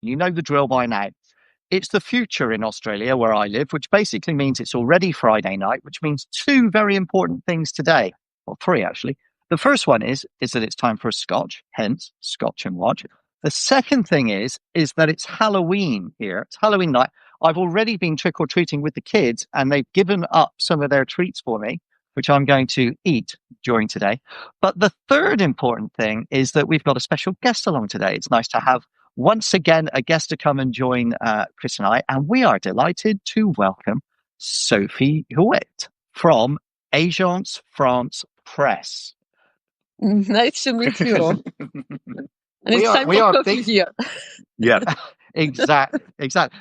You know the drill by now. It's the future in Australia, where I live, which basically means it's already Friday night, which means two very important things today. Well, three actually. The first one is that it's time for a scotch, hence Scotch and Watch. The second thing is that it's Halloween here. It's Halloween night. I've already been trick or treating with the kids, and they've given up some of their treats for me, which I'm going to eat during today. But the third important thing is that we've got a special guest along today. It's nice to have once again a guest to come and join Chris and I, and we are delighted to welcome Sophie Huet from Agence France Presse. Nice to meet you all. And We it's are- time we for are coffee big- here. Yeah. Exactly.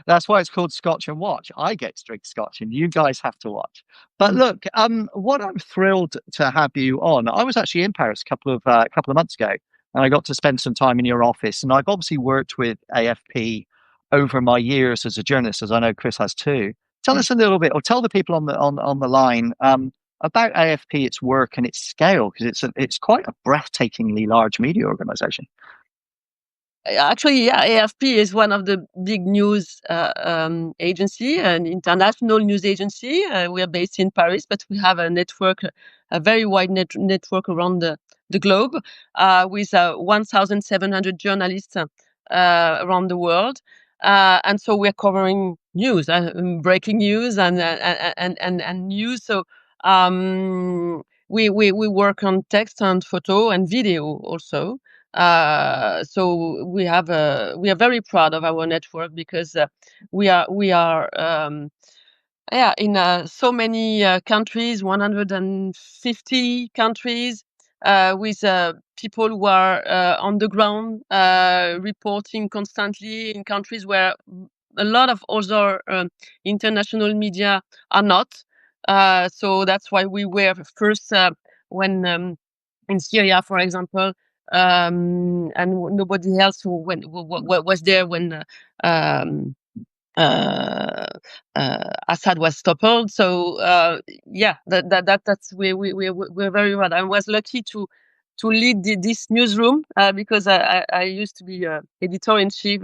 That's why it's called Scotch and Watch. I get to drink Scotch, and you guys have to watch. But look, what I'm thrilled to have you on. I was actually in Paris a couple of months ago, and I got to spend some time in your office. And I've obviously worked with AFP over my years as a journalist, as I know Chris has too. Tell us a little bit, or tell the people on the line about AFP, its work and its scale, because it's quite a breathtakingly large media organization. Actually, yeah, AFP is one of the big news agency, an international news agency. We are based in Paris, but we have a network, a very wide network around the globe, with 1,700 journalists around the world. And so we're covering news, breaking news and news. So we work on text and photo and video also. So we are very proud of our network because we are in so many countries, 150 countries, with people who are on the ground, reporting constantly in countries where a lot of other international media are not. So that's why we were first when in Syria, for example, and nobody else was there when Assad was toppled. So that's we're very proud. I was lucky to lead this newsroom because I used to be editor in chief,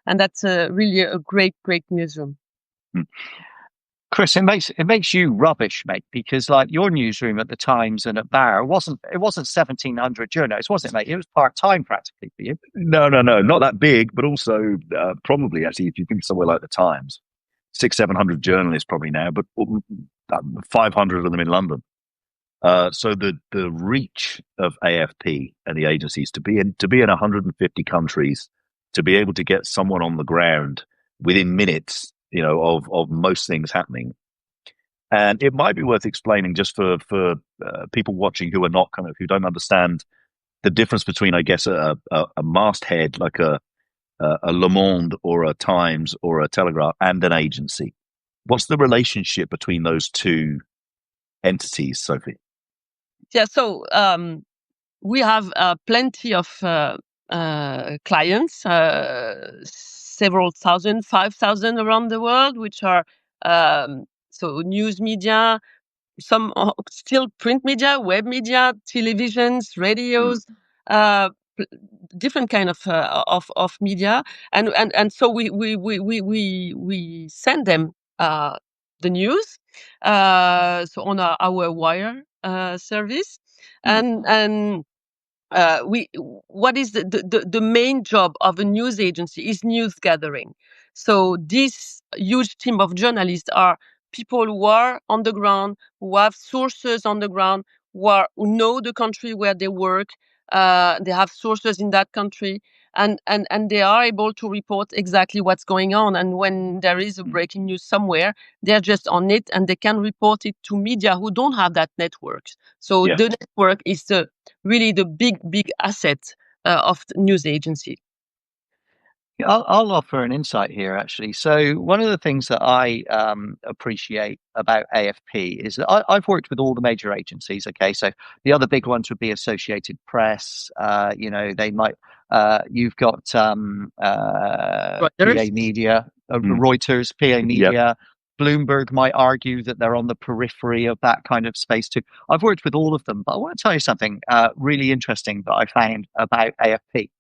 and that's really a great newsroom. Chris, it makes you rubbish, mate, because like your newsroom at the Times and at Bar it wasn't 1,700 journalists, was it, mate? It was part-time practically for you. No, not that big, but also probably actually, if you think somewhere like the Times, 600-700 journalists probably now, but 500 of them in London. So the reach of AFP and the agencies to be in 150 countries, to be able to get someone on the ground within minutes, of most things happening. And it might be worth explaining just for people watching who are not who don't understand the difference between, I guess, a masthead like a Le Monde or a Times or a Telegraph and an agency. What's the relationship between those two entities, Sophie? Yeah, so we have plenty of clients, several thousand, 5,000 around the world, which are so news media, some still print media, web media, televisions, radios, different kind of media, and so we send them the news so on our wire service, and what is the main job of a news agency is news gathering. So this huge team of journalists are people who are on the ground, who have sources on the ground, who know the country where they work. They have sources in that country, and they are able to report exactly what's going on. And when there is a breaking news somewhere, they're just on it, and they can report it to media who don't have that network. So the network is really the big asset of the news agency. I'll offer an insight here, actually. So one of the things that I appreciate about AFP is that I've worked with all the major agencies. Okay, so the other big ones would be Associated Press. They might. You've got PA Media, Reuters, PA Media. Yep. Bloomberg might argue that they're on the periphery of that kind of space too. I've worked with all of them, but I want to tell you something really interesting that I found about AFP.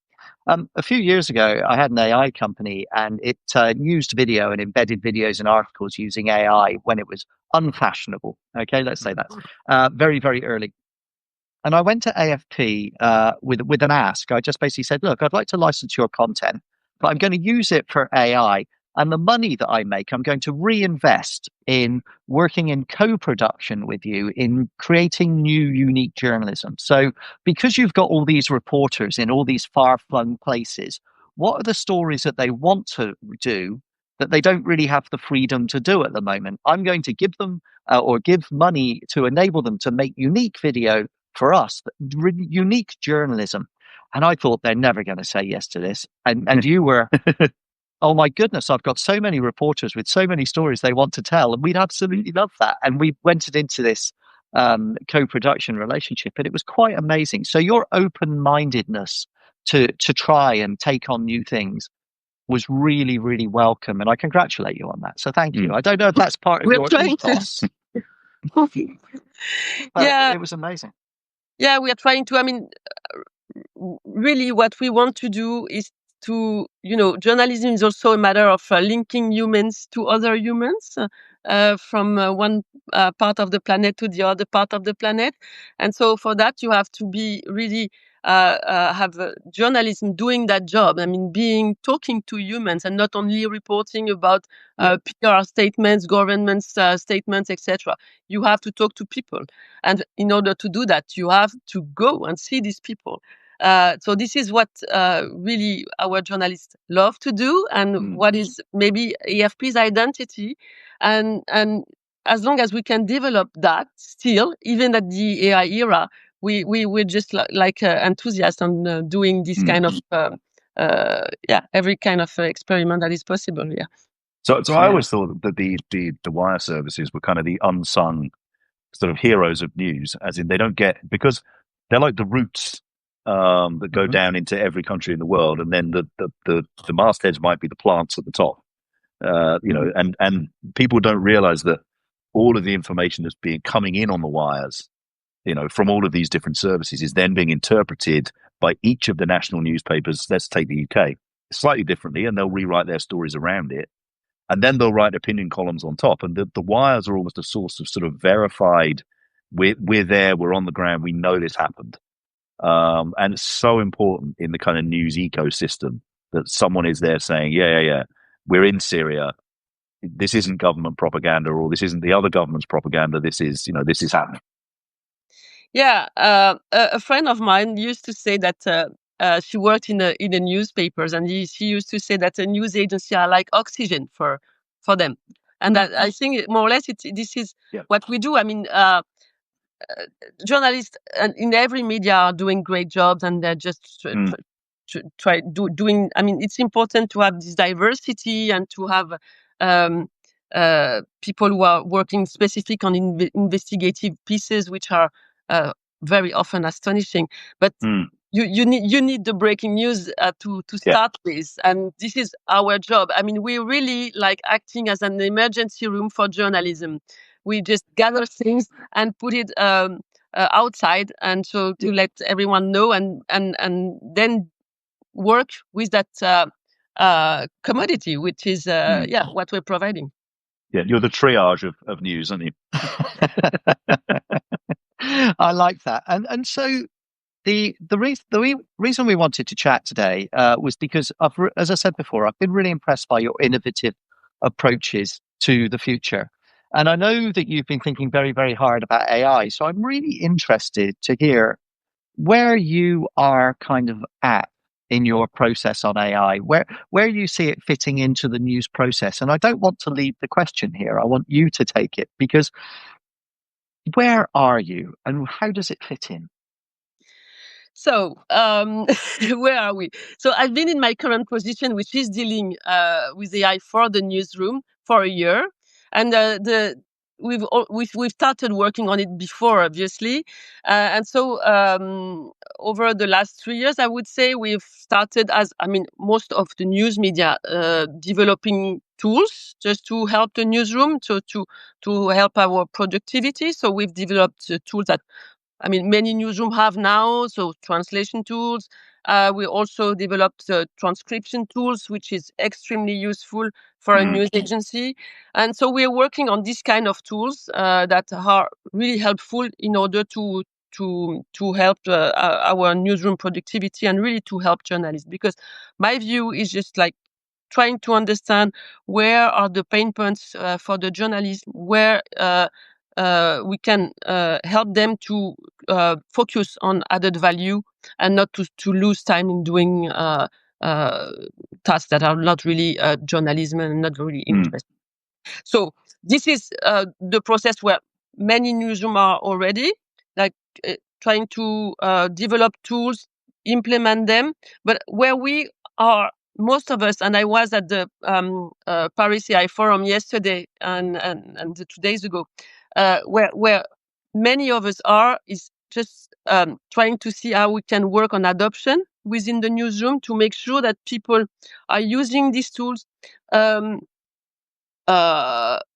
A few years ago, I had an AI company, and it used video and embedded videos and articles using AI when it was unfashionable. Okay, let's say that. Very, very early. And I went to AFP with an ask. I just basically said, "Look, I'd like to license your content, but I'm going to use it for AI, and the money that I make, I'm going to reinvest in working in co-production with you in creating new, unique journalism. So, because you've got all these reporters in all these far-flung places, what are the stories that they want to do that they don't really have the freedom to do at the moment? I'm going to give them or give money to enable them to make unique video." For us, unique journalism. And I thought they're never going to say yes to this. And you were, oh my goodness, I've got so many reporters with so many stories they want to tell. And we'd absolutely love that. And we went into this co-production relationship, and it was quite amazing. So your open-mindedness to try and take on new things was really, really welcome. And I congratulate you on that. So thank you. I don't know if that's part of your ethos, but Yeah, it was amazing. yeah, we are trying to. I mean, really, what we want to do is to, journalism is also a matter of linking humans to other humans from one part of the planet to the other part of the planet. And so for that, you have to be really have journalism doing that job. I mean, talking to humans and not only reporting about PR statements, government statements, etc. You have to talk to people. And in order to do that, you have to go and see these people. So this is what really our journalists love to do, and what is maybe AFP's identity. And as long as we can develop that still, even at the AI era, we're just like enthusiasts on doing this kind of every kind of experiment that is possible. Yeah. So I always thought that the wire services were kind of the unsung sort of heroes of news, as in they don't get, because they're like the roots that go down into every country in the world, and then the mastheads might be the plants at the top, and people don't realize that all of the information that's being coming in on the wires, from all of these different services, is then being interpreted by each of the national newspapers. Let's take the UK slightly differently, and they'll rewrite their stories around it. And then they'll write opinion columns on top. And the wires are almost a source of sort of verified, we're there, we're on the ground, we know this happened. And it's so important in the kind of news ecosystem that someone is there saying, yeah, we're in Syria. This isn't government propaganda, or this isn't the other government's propaganda. This is happening. Yeah, a friend of mine used to say that she worked in the newspapers, and she used to say that a news agency are like oxygen for them, and that I think more or less this is what we do. I mean, journalists in every media are doing great jobs, and they're just doing. I mean, it's important to have this diversity and to have people who are working specific on investigative pieces, which are very often astonishing. But you need the breaking news to start with, and this is our job. I mean, we're really like acting as an emergency room for journalism. We just gather things and put it outside, and so to let everyone know, and then work with that commodity, which is what we're providing. Yeah, you're the triage of news, aren't you? I like that, and so the reason we wanted to chat today was because as I said before, I've been really impressed by your innovative approaches to the future, and I know that you've been thinking very, very hard about AI. So I'm really interested to hear where you are kind of at in your process on AI, where you see it fitting into the news process. And I don't want to leave the question here. I want you to take it, because where are you and how does it fit in? So where are we? So I've been in my current position, which is dealing with AI for the newsroom for a year, and we've started working on it before, obviously, and so over the last 3 years, I would say we've started, most of the news media, developing tools just to help the newsroom, to help our productivity. So we've developed tools that many newsrooms have now, so translation tools, We also developed transcription tools, which is extremely useful for a news agency. And so we're working on this kind of tools that are really helpful in order to help our newsroom productivity and really to help journalists. Because my view is just like trying to understand where are the pain points for the journalists, where we can help them to focus on added value and not to lose time in doing tasks that are not really journalism and not really interesting. So this is the process where many newsrooms are already, like trying to develop tools, implement them, but where we are, most of us, and I was at the Paris AI Forum yesterday and 2 days ago, where many of us are, is just trying to see how we can work on adoption within the newsroom to make sure that people are using these tools.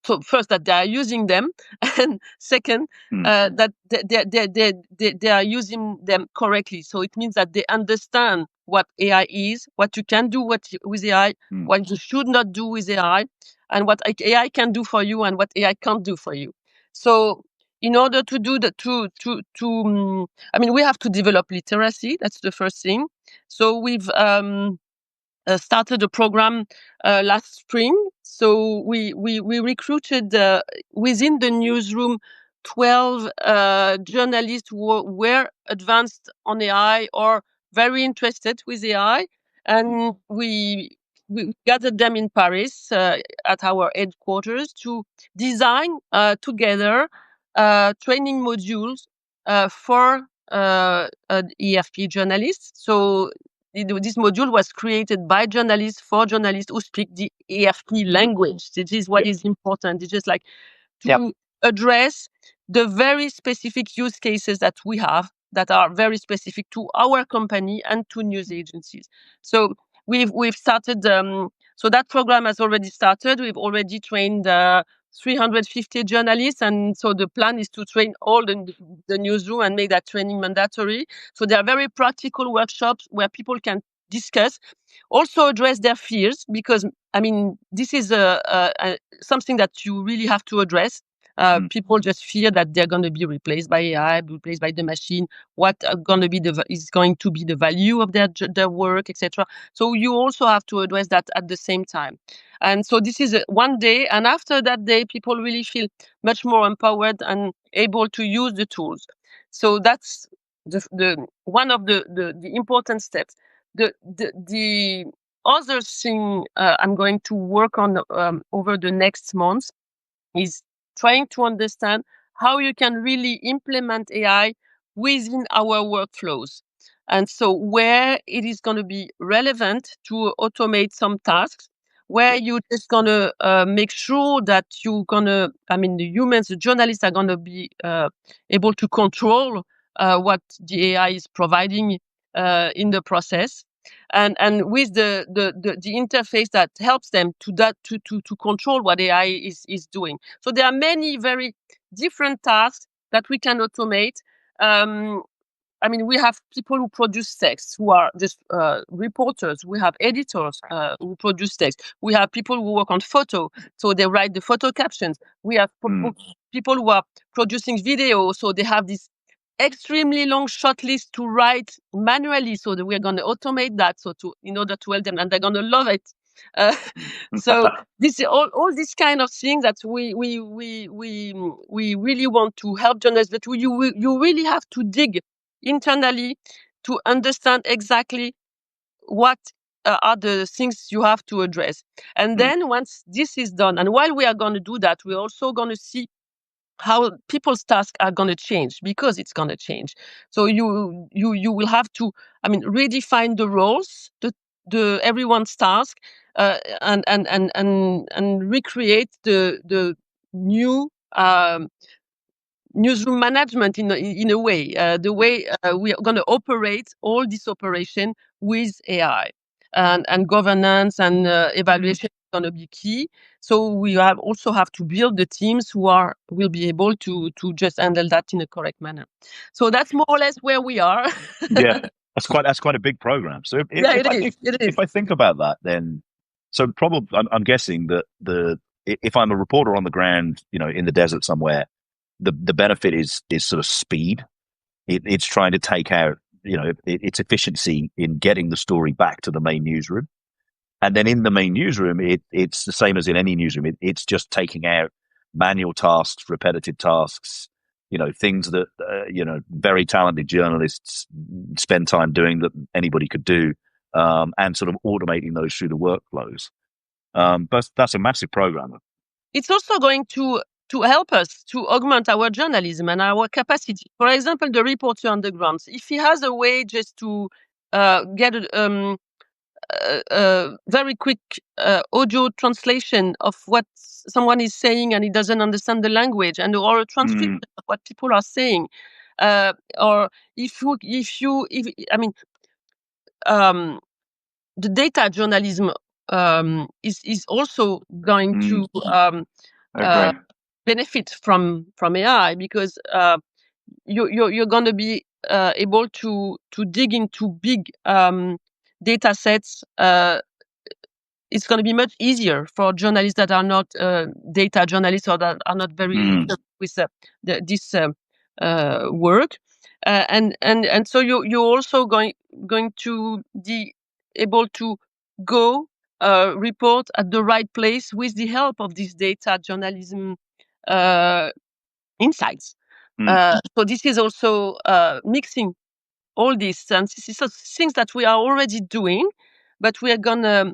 So first that they are using them, and second that they are using them correctly. So it means that they understand what AI is, what you can do with AI, what you should not do with AI, and what AI can do for you and what AI can't do for you. So in order to do that, I mean, we have to develop literacy. That's the first thing. So we've started a program last spring. So we recruited within the newsroom 12 journalists who were advanced on AI or very interested with AI, and we gathered them in Paris at our headquarters to design together training modules for AFP journalists. So this module was created by journalists for journalists who speak the AFP language. This is what is important. It's just like to address the very specific use cases that we have that are very specific to our company and to news agencies. So we've started. So that program has already started. We've already trained 350 journalists, and so the plan is to train all the newsroom and make that training mandatory. So there are very practical workshops where people can discuss, also address their fears, because I mean this is something that you really have to address. People just fear that they're going to be replaced by AI, replaced by the machine. What is going to be the value of their work, etc. So you also have to address that at the same time. And so this is one day, and after that day, people really feel much more empowered and able to use the tools. So that's the one of the important steps. The other thing I'm going to work on over the next months is trying to understand how you can really implement AI within our workflows. And so where it is going to be relevant to automate some tasks, where you're just going to make sure that the humans, the journalists are going to be able to control what the AI is providing in the process. And with the interface that helps them to control what AI is doing. So there are many very different tasks that we can automate. We have people who produce text, who are just reporters. We have editors who produce text. We have people who work on photo, so they write the photo captions. We have people who are producing video, so they have this extremely long short list to write manually, so that we're going to automate that, in order to help them, and they're going to love it. So this all these kind of things that we really want to help journalists, but you really have to dig internally to understand exactly what are the things you have to address. And then once this is done, and while we are going to do that, we're also going to see how people's tasks are going to change, because it's going to change. So you will have to, redefine the roles, the everyone's task, and recreate the new newsroom management in a way, the way we are going to operate all this operation with AI, and governance and evaluation is going to be key. So we also have to build the teams who will be able to just handle that in a correct manner. So that's more or less where we are. Yeah. That's quite a big program. So Yeah, it is. It is. if I think about that, then so probably I'm guessing that if I'm a reporter on the ground, in the desert somewhere, the benefit is sort of speed. It's trying to take out its efficiency in getting the story back to the main newsroom. And then in the main newsroom, it's the same as in any newsroom. It's just taking out manual tasks, repetitive tasks, things that, very talented journalists spend time doing that anybody could do, and sort of automating those through the workflows. But that's a massive program. It's also going to help us to augment our journalism and our capacity. For example, the reporter on the ground, if he has a way just to get a very quick audio translation of what someone is saying and he doesn't understand the language, or a transcription of what people are saying, or if I mean, the data journalism is also going to benefit from AI, because you're going to be able to dig into big data sets. It's going to be much easier for journalists that are not data journalists, or that are not very with this work, and so you're also going to be able to go report at the right place with the help of this data journalism insights. So this is also mixing all this, and this is things that we are already doing, but we are gonna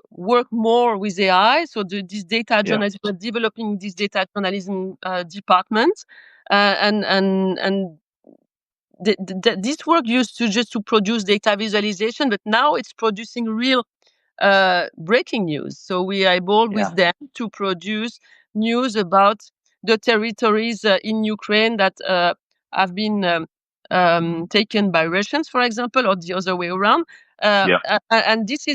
work more with AI. So this data journalism, we're developing this data journalism department, and this work used to just to produce data visualization, but now it's producing real breaking news. So we are able with them to produce news about the territories in Ukraine that have been taken by Russians, for example, or the other way around. And this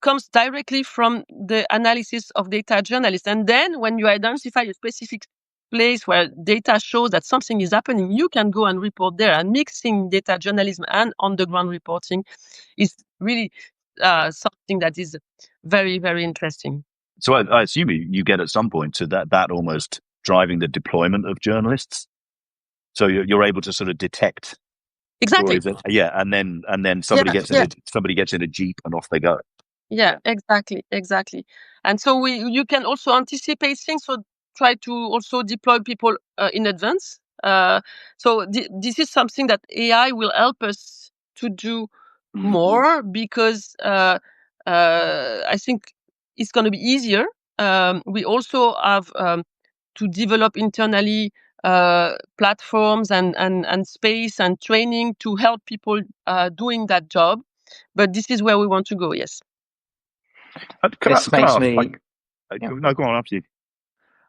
comes directly from the analysis of data journalists. And then when you identify a specific place where data shows that something is happening, you can go and report there. And mixing data journalism and on-the-ground reporting is really something that is very, very interesting. So I assume you get at some point to that almost driving the deployment of journalists. So you're able to sort of detect exactly stories, and then somebody gets in a Jeep and off they go. Yeah, exactly. And so you can also anticipate things, so try to also deploy people in advance. So this is something that AI will help us to do more, because I think it's going to be easier. We also have to develop internally platforms and space and training to help people doing that job. But this is where we want to go. Yes. Go on after you.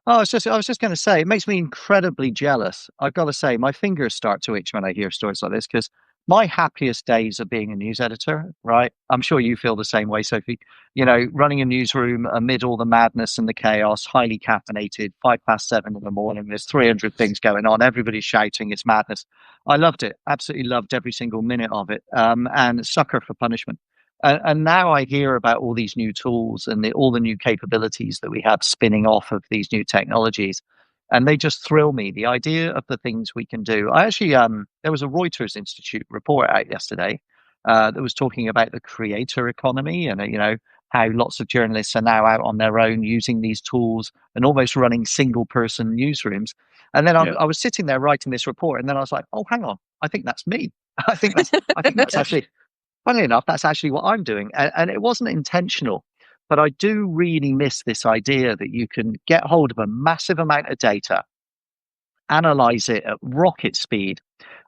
Oh, I was just going to say, it makes me incredibly jealous. I've got to say, my fingers start to itch when I hear stories like this, because my happiest days are being a news editor, right? I'm sure you feel the same way, Sophie. Running a newsroom amid all the madness and the chaos, highly caffeinated, 7:05 in the morning. There's 300 things going on. Everybody's shouting. It's madness. I loved it. Absolutely loved every single minute of it. And sucker for punishment. And now I hear about all these new tools and all the new capabilities that we have spinning off of these new technologies. And they just thrill me. The idea of the things we can do. I actually, there was a Reuters Institute report out yesterday that was talking about the creator economy, and how lots of journalists are now out on their own using these tools and almost running single-person newsrooms. And then I was sitting there writing this report, and then I was like, "Oh, hang on, I think that's me. I think that's actually." Funnily enough, that's actually what I'm doing. And it wasn't intentional, but I do really miss this idea that you can get hold of a massive amount of data, analyze it at rocket speed,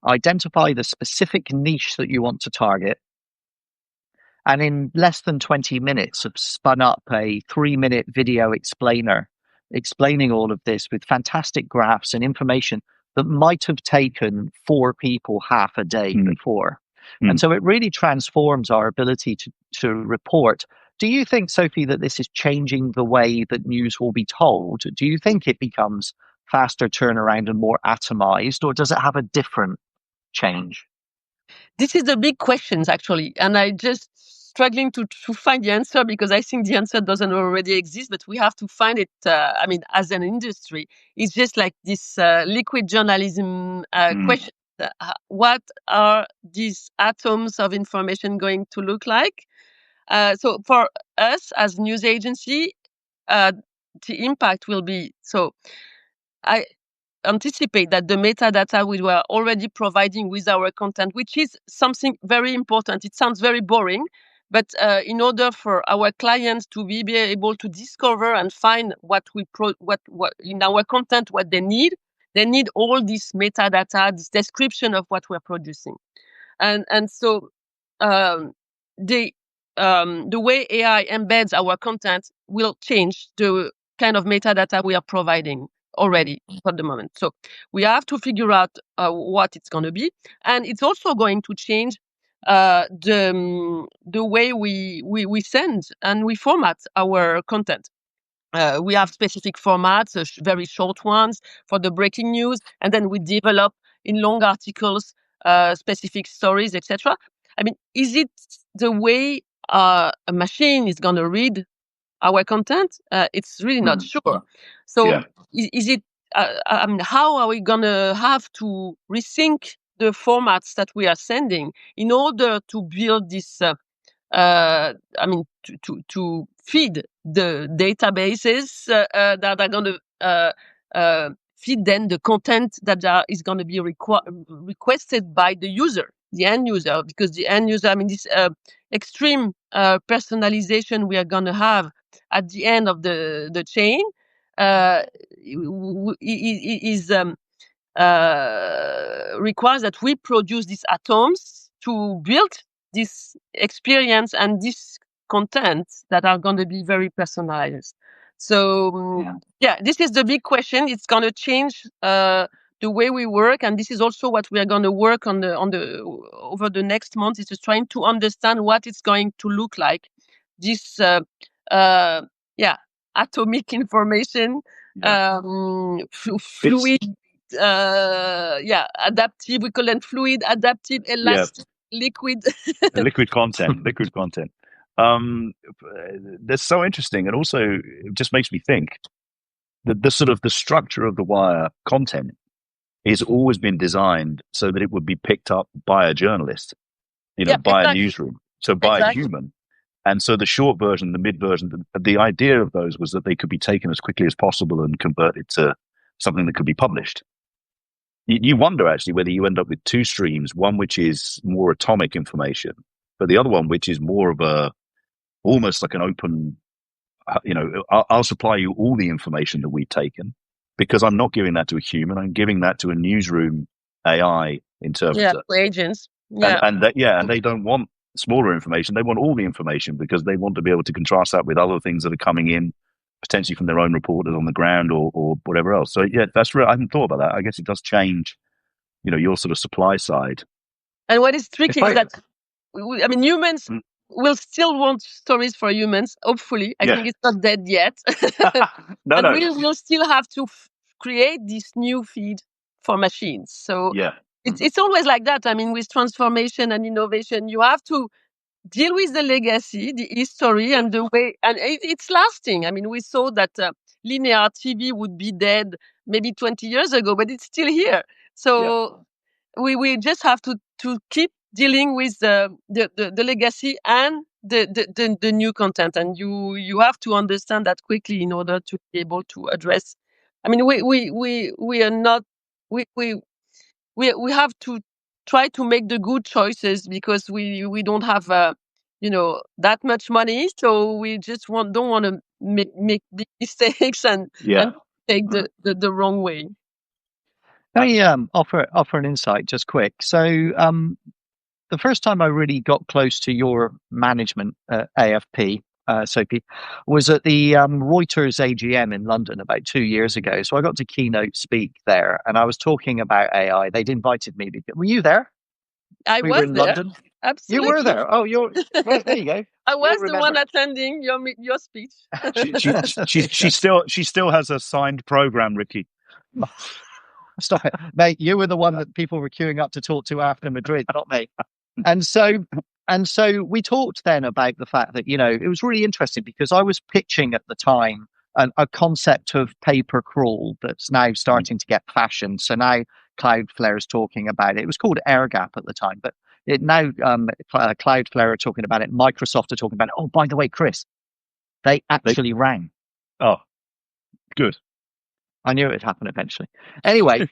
identify the specific niche that you want to target, and in less than 20 minutes have spun up a 3-minute video explainer explaining all of this with fantastic graphs and information that might have taken 4 people half a day before. And so it really transforms our ability to report. Do you think, Sophie, that this is changing the way that news will be told? Do you think it becomes faster turnaround and more atomized, or does it have a different change? This is the big questions, actually. And I just struggling to find the answer because I think the answer doesn't already exist, but we have to find it. As an industry, it's just like this liquid journalism question. What are these atoms of information going to look like? So for us as news agency, the impact will be, so I anticipate that the metadata we were already providing with our content, which is something very important. It sounds very boring, but in order for our clients to be able to discover and find what in our content, what they need all this metadata, this description of what we're producing. And so the way AI embeds our content will change the kind of metadata we are providing already for the moment. So we have to figure out what it's going to be, and it's also going to change the way we send and we format our content. We have specific formats, very short ones for the breaking news, and then we develop in long articles, specific stories, etc. I mean, is it the way a machine is going to read our content? It's really not sure. So is it, how are we going to have to rethink the formats that we are sending in order to build this, to feed the databases that are going to feed then the content that is going to be requested by the user, the end user, because the end user, this extreme personalization we are going to have at the end of the chain requires that we produce these atoms to build this experience and this content that are going to be very personalized. So this is the big question. It's going to change the way we work, and this is also what we are going to work on over the next month. Is just trying to understand what it's going to look like. This atomic information, fluid. Adaptive. We call them fluid, adaptive, elastic, liquid. liquid content. That's so interesting, and also it just makes me think that the sort of the structure of the wire content has always been designed so that it would be picked up by a journalist, by a newsroom, so by a human. And so the short version, the mid version, the idea of those was that they could be taken as quickly as possible and converted to something that could be published. You wonder actually whether you end up with two streams, one which is more atomic information, but the other one which is more of almost like an open, I'll supply you all the information that we've taken because I'm not giving that to a human. I'm giving that to a newsroom AI interpreter. Yeah, agents. Yeah. And they don't want smaller information. They want all the information because they want to be able to contrast that with other things that are coming in, potentially from their own reporters on the ground or whatever else. So that's real. I hadn't thought about that. I guess it does change, your sort of supply side. And what is tricky is that, humans will still want stories for humans. Hopefully, I think it's not dead yet. We will still have to create this new feed for machines. So it's always like that. With transformation and innovation, you have to deal with the legacy, the history, and the way, and it's lasting. We saw that linear TV would be dead maybe 20 years ago, but it's still here. So we just have to keep dealing with the legacy and the new content, and you have to understand that quickly in order to be able to address. We are not we have to try to make the good choices because we don't have that much money, so we just don't want to make big mistakes and take the wrong way. Can I offer an insight just quick? So the first time I really got close to your management AFP, Sophie, was at the Reuters AGM in London about 2 years ago. So I got to keynote speak there, and I was talking about AI. They'd invited me. Were you there? I was in there. London. Absolutely. You were there. Oh, well, there you go. I was the one attending your speech. she still has a signed program, Ricky. Stop it, mate. You were the one that people were queuing up to talk to after Madrid, not me. And so we talked then about the fact that, it was really interesting because I was pitching at the time a concept of pay-per crawl that's now starting to get fashioned. So now Cloudflare is talking about it. It was called air gap at the time, but it now Cloudflare are talking about it. Microsoft are talking about it. Oh, by the way, Chris, they actually rang. Oh, good. I knew it would happen eventually. Anyway,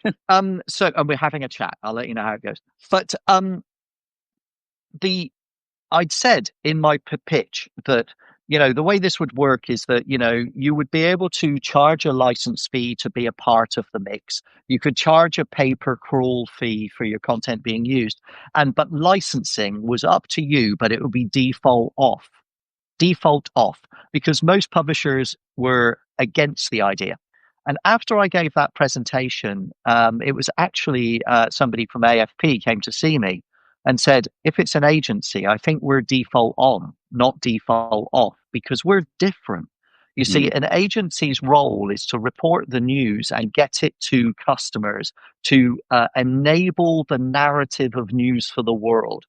so we're having a chat. I'll let you know how it goes. But I'd said in my pitch that, the way this would work is that, you would be able to charge a license fee to be a part of the mix. You could charge a pay-per-crawl fee for your content being used. But licensing was up to you, but it would be default off, because most publishers were against the idea. And after I gave that presentation, it was actually somebody from AFP came to see me and said, if it's an agency, I think we're default on, not default off, because we're different. You see, an agency's role is to report the news and get it to customers to enable the narrative of news for the world.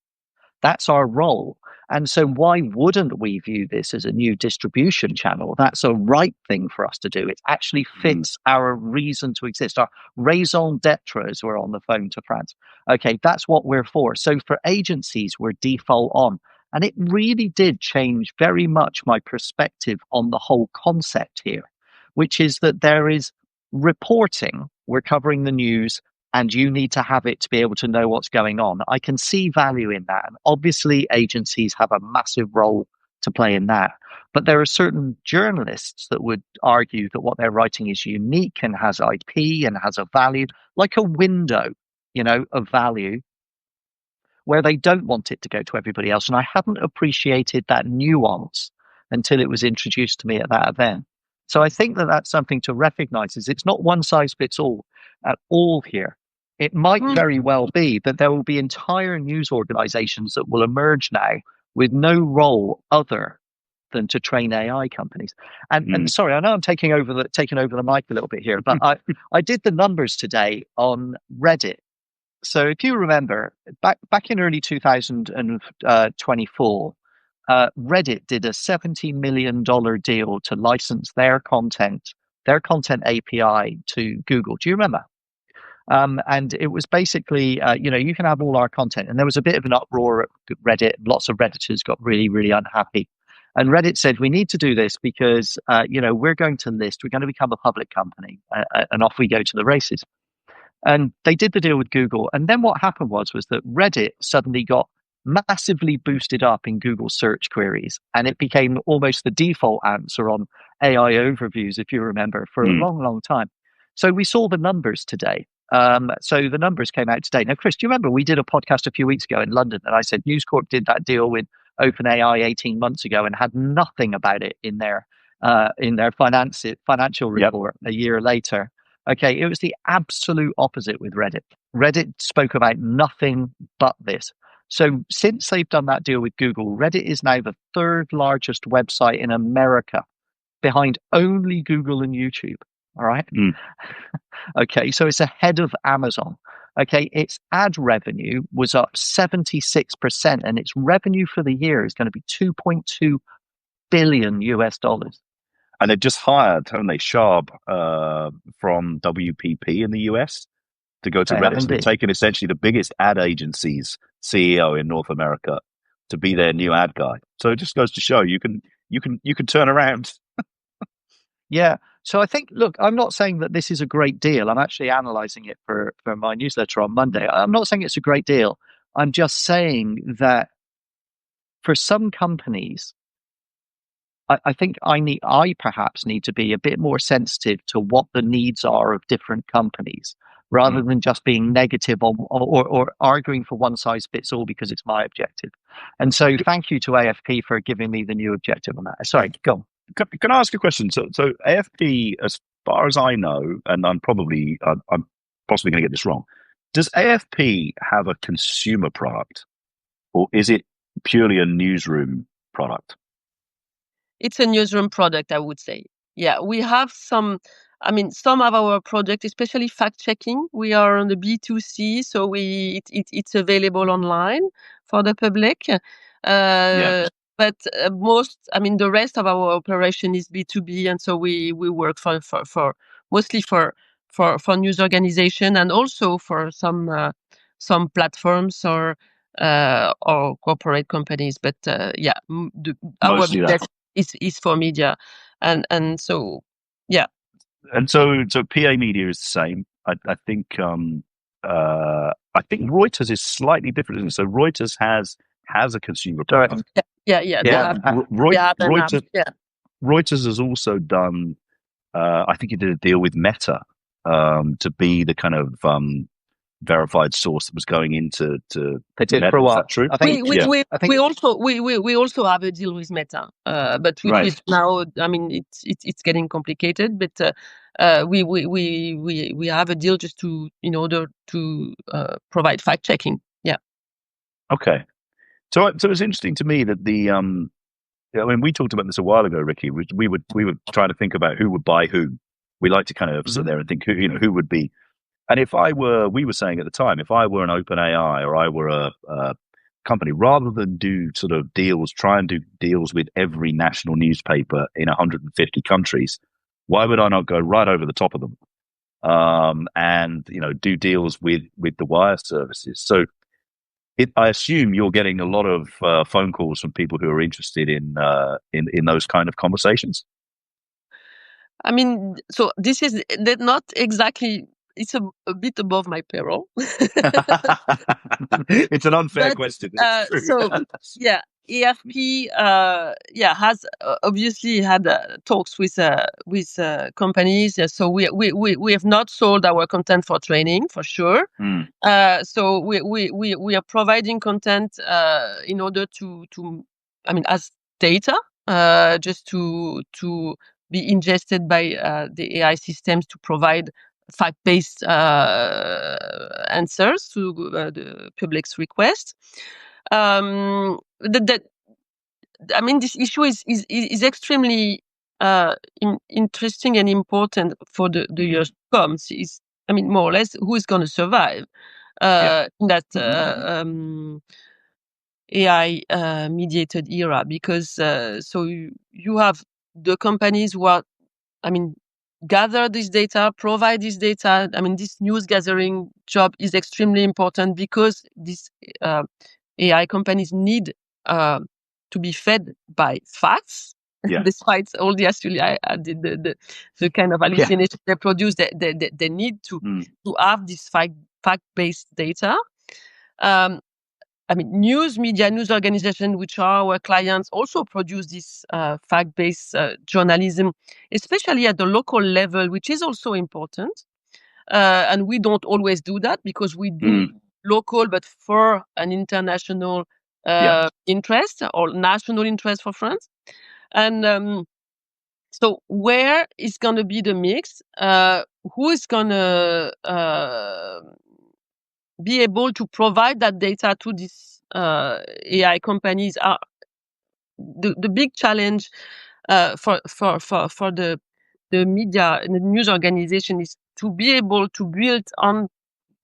That's our role. And so why wouldn't we view this as a new distribution channel? That's a right thing for us to do. It actually fits our reason to exist, our raison d'etre, as we're on the phone to France. Okay, that's what we're for. So for agencies, we're default on. And it really did change very much my perspective on the whole concept here, which is that there is reporting, we're covering the news, and you need to have it to be able to know what's going on. I can see value in that. And obviously, agencies have a massive role to play in that. But there are certain journalists that would argue that what they're writing is unique and has IP and has a value, like a window, of value, where they don't want it to go to everybody else. And I hadn't appreciated that nuance until it was introduced to me at that event. So I think that that's something to recognize, is it's not one size fits all at all here. It might very well be that there will be entire news organizations that will emerge now with no role other than to train AI companies. And sorry, I know I'm taking over the mic a little bit here, but I did the numbers today on Reddit. So if you remember, back in early 2024, Reddit did a $70 million deal to license their content API to Google. Do you remember? And it was basically, you can have all our content. And there was a bit of an uproar at Reddit. Lots of Redditors got really, really unhappy. And Reddit said, we need to do this because, we're going to list, we're going to become a public company. And off we go to the races. And they did the deal with Google. And then what happened was that Reddit suddenly got massively boosted up in Google search queries. And it became almost the default answer on AI overviews, if you remember, for a long, long time. So we saw the numbers today. So the numbers came out today. Now, Chris, do you remember we did a podcast a few weeks ago in London, and I said News Corp did that deal with OpenAI 18 months ago and had nothing about it in their financial report a year later. Okay, it was the absolute opposite with Reddit. Reddit spoke about nothing but this. So since they've done that deal with Google, Reddit is now the third largest website in America, behind only Google and YouTube. All right. Okay, so it's ahead of Amazon. Okay, its ad revenue was up 76%, and its revenue for the year is going to be $2.2 billion US. And they've just hired, haven't they, Sharp from WPP in the US to go to Reddit. So they've taken essentially the biggest ad agency's CEO in North America to be their new ad guy. So it just goes to show you can turn around. Yeah. So I think, look, I'm not saying that this is a great deal. I'm actually analyzing it for my newsletter on Monday. I'm not saying it's a great deal. I'm just saying that for some companies, I think I perhaps need to be a bit more sensitive to what the needs are of different companies, rather than just being negative or arguing for one size fits all because it's my objective. And so thank you to AFP for giving me the new objective on that. Sorry, go on. Can I ask a question? So AFP, as far as I know, and I'm possibly going to get this wrong, does AFP have a consumer product, or is it purely a newsroom product? It's a newsroom product, I would say. Yeah, we have some I mean, some of our projects, especially fact checking, we are on the B2C, so it's available online for the public. But the rest of our operation is B2B, and so we work for mostly for news organization, and also for some platforms or corporate companies. But our Mostly that. business is for media, and so yeah. And so PA Media is the same. I think Reuters is slightly different. So Reuters has a consumer product. Yeah. They have Reuters. Reuters has also done. I think it did a deal with Meta to be the kind of verified source that was going into They did Meta. for a while. Is that true? I think we also have a deal with Meta, but which now, I mean, it's getting complicated. But we have a deal just in order to provide fact checking. Yeah. Okay. So it's interesting to me that we talked about this a while ago, Ricky. We were trying to think about who would buy who. We like to kind of sit there and think who would be. And we were saying at the time, if I were an OpenAI or I were a company, rather than try and do deals with every national newspaper in 150 countries, why would I not go right over the top of them and do deals with the wire services? So I assume you're getting a lot of phone calls from people who are interested in those kind of conversations. I mean, so this is not exactly. It's a bit above my payroll. It's an unfair question. So yeah, AFP has obviously had talks with companies. So we have not sold our content for training, for sure. So we are providing content in order to as data, just to be ingested by the AI systems to provide fact-based answers to the public's request. This issue is extremely interesting and important for the years to come. More or less, who is going to survive in that AI mediated era? Because so you have the companies who are, gather this data, provide this data. This news gathering job is extremely important because these AI companies need to be fed by facts. Despite all the the kind of hallucination they produce, they need to have this fact-based data. News media, news organization, which are our clients, also produce this fact-based journalism, especially at the local level, which is also important. And we don't always do that because we do local, but for an international interest or national interest for France. And so where is going to be the mix? Who is going to be able to provide that data to these AI companies? Are the big challenge for the media and the news organization is to be able to build on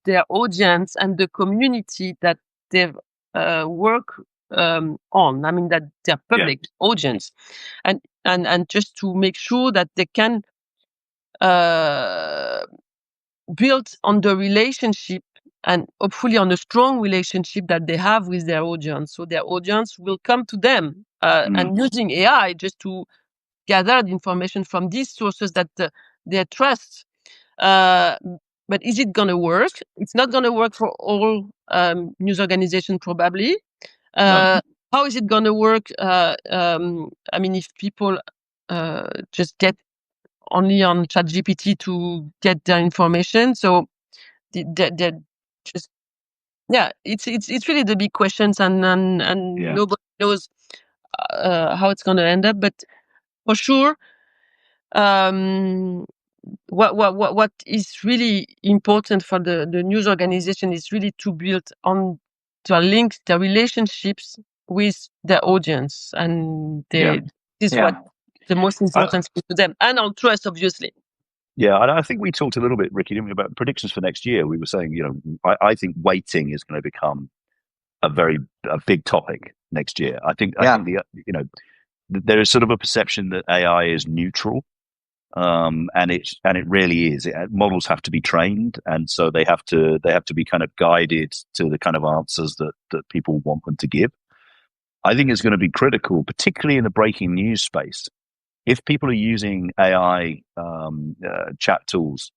their audience and the community that they work on. That their public audience, and just to make sure that they can build on the relationship and hopefully on a strong relationship that they have with their audience. So their audience will come to them and using AI just to gather the information from these sources that they trust. But is it going to work? It's not going to work for all news organizations, probably. No. How is it going to work? If people just get only on ChatGPT to get their information, so they're just it's really the big questions, and nobody knows how it's going to end up. But for sure, what is really important for the news organization is really to build on to link their relationships with their audience, and this is what the most important thing to them, and on trust, obviously. Yeah, and I think we talked a little bit, Ricky, didn't we, about predictions for next year. We were saying, I think weighting is going to become a big topic next year. I think there is sort of a perception that AI is neutral, and it really is. Models have to be trained, and so they have to be kind of guided to the kind of answers that people want them to give. I think it's going to be critical, particularly in the breaking news space. If people are using AI chat tools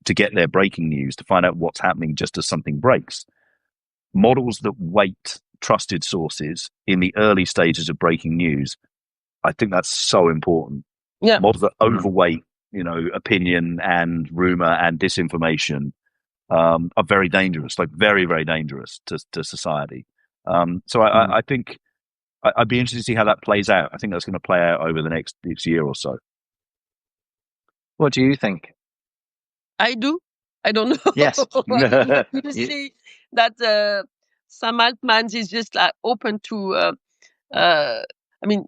to get their breaking news, to find out what's happening just as something breaks, models that weight trusted sources in the early stages of breaking news, I think that's so important. Yeah. Models that overweight, opinion and rumor and disinformation are very dangerous, like very, very dangerous to society. So I think I'd be interested to see how that plays out. I think that's going to play out over the next year or so. What do you think? I do. I don't know. Yes. You see that Sam Altman is just like open to. I mean,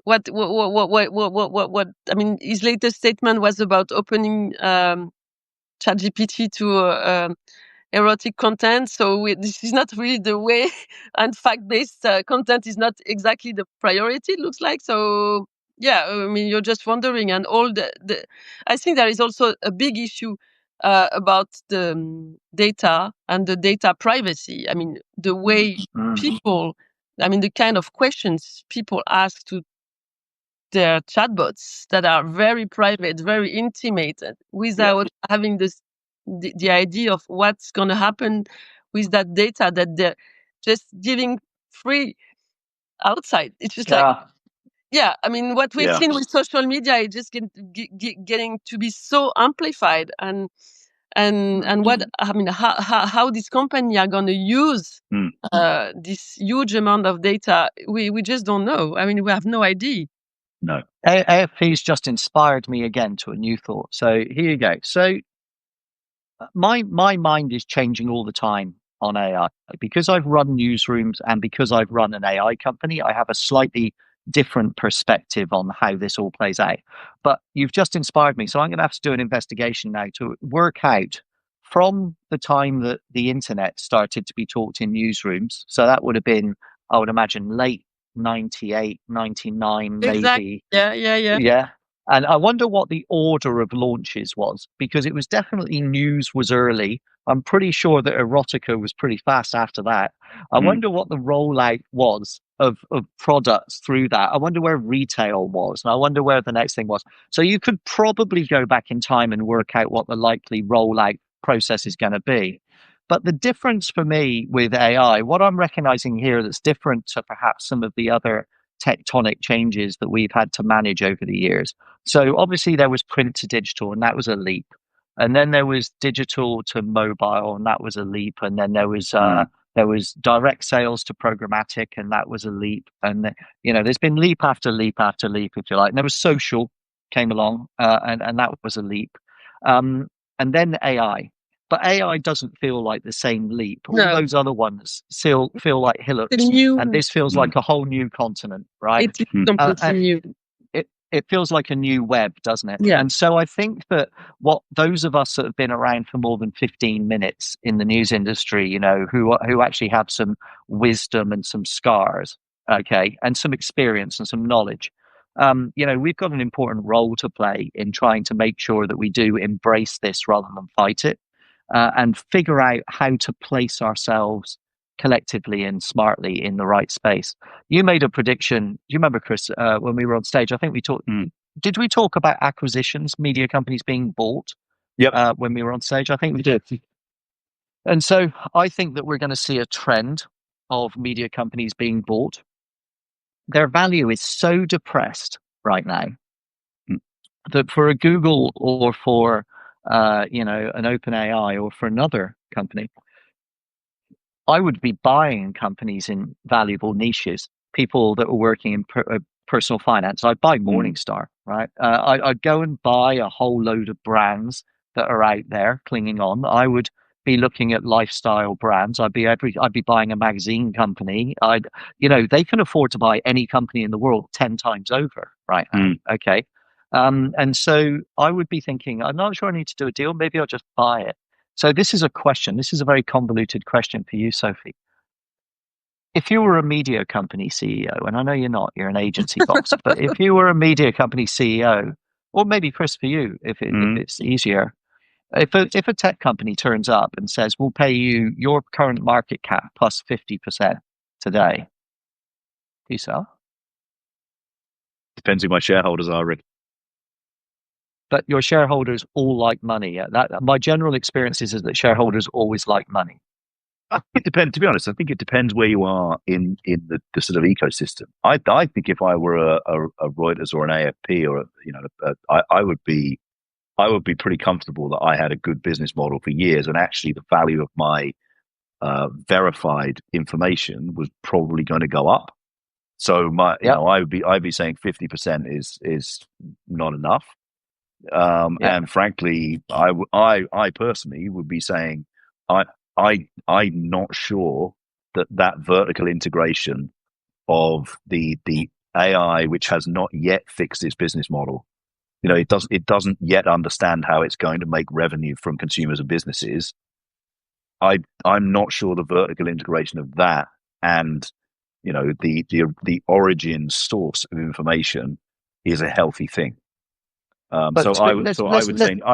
what? I mean, his latest statement was about opening ChatGPT to erotic content. So this is not really the way, and fact-based content is not exactly the priority, it looks like. So yeah, I mean, you're just wondering, and all the I think there is also a big issue about the data and the data privacy. I mean, the way people, I mean, the kind of questions people ask to their chatbots that are very private, very intimate, without having the idea of what's going to happen with that data that they're just giving free outside. It's just like, I mean, what we've seen with social media is just getting to be so amplified, and what, I mean, how this company are going to use this huge amount of data, we just don't know. I mean, we have no idea. No. AFP's just inspired me again to a new thought. So here you go. So my mind is changing all the time on AI. Because I've run newsrooms and because I've run an AI company, I have a slightly different perspective on how this all plays out. But you've just inspired me. So I'm going to have to do an investigation now to work out from the time that the internet started to be talked in newsrooms. So that would have been, I would imagine, late 98, 99, Exactly. maybe. Yeah. And I wonder what the order of launches was, because it was definitely news was early. I'm pretty sure that erotica was pretty fast after that. I wonder what the rollout was of products through that. I wonder where retail was, and I wonder where the next thing was. So you could probably go back in time and work out what the likely rollout process is going to be. But the difference for me with AI, what I'm recognizing here that's different to perhaps some of the other tectonic changes that we've had to manage over the years. So obviously there was print to digital, and that was a leap. And then there was digital to mobile, and that was a leap. And then there was direct sales to programmatic, and that was a leap. And there's been leap after leap after leap, if you like. And there was social came along, and that was a leap. And then AI. But AI doesn't feel like the same leap. All those other ones still feel like hillocks, and this feels like a whole new continent, right? It's completely new. It feels like a new web, doesn't it? Yeah. And so I think that what those of us that have been around for more than 15 minutes in the news industry, who actually have some wisdom and some scars, okay, and some experience and some knowledge, we've got an important role to play in trying to make sure that we do embrace this rather than fight it, and figure out how to place ourselves collectively and smartly in the right space. You made a prediction. Do you remember, Chris, when we were on stage? I think we talked. Did we talk about acquisitions, media companies being bought? Yep. When we were on stage, I think we did. And so I think that we're going to see a trend of media companies being bought. Their value is so depressed right now that for a Google or for an OpenAI or for another company, I would be buying companies in valuable niches, people that were working in personal finance. I'd buy Morningstar, right? I'd go and buy a whole load of brands that are out there clinging on. I would be looking at lifestyle brands. I'd be buying a magazine company. They can afford to buy any company in the world 10 times over, right? Okay. And so I would be thinking, I'm not sure I need to do a deal. Maybe I'll just buy it. So this is a question. This is a very convoluted question for you, Sophie. If you were a media company CEO, and I know you're not, you're an agency boss, but if you were a media company CEO, or maybe Chris for you, if it's easier, if a tech company turns up and says, we'll pay you your current market cap plus 50% today, do you sell? Depends who my shareholders are, Rick. But your shareholders all like money. My general experience is that shareholders always like money. It depends. To be honest, I think it depends where you are in the sort of ecosystem. I think if I were a Reuters or an AFP or I would be pretty comfortable that I had a good business model for years, and actually the value of my verified information was probably going to go up. So I'd be saying 50% is not enough. And frankly, I personally would be saying I'm not sure that vertical integration of the AI, which has not yet fixed its business model, it doesn't yet understand how it's going to make revenue from consumers and businesses. I'm not sure the vertical integration of that and the origin source of information is a healthy thing. So I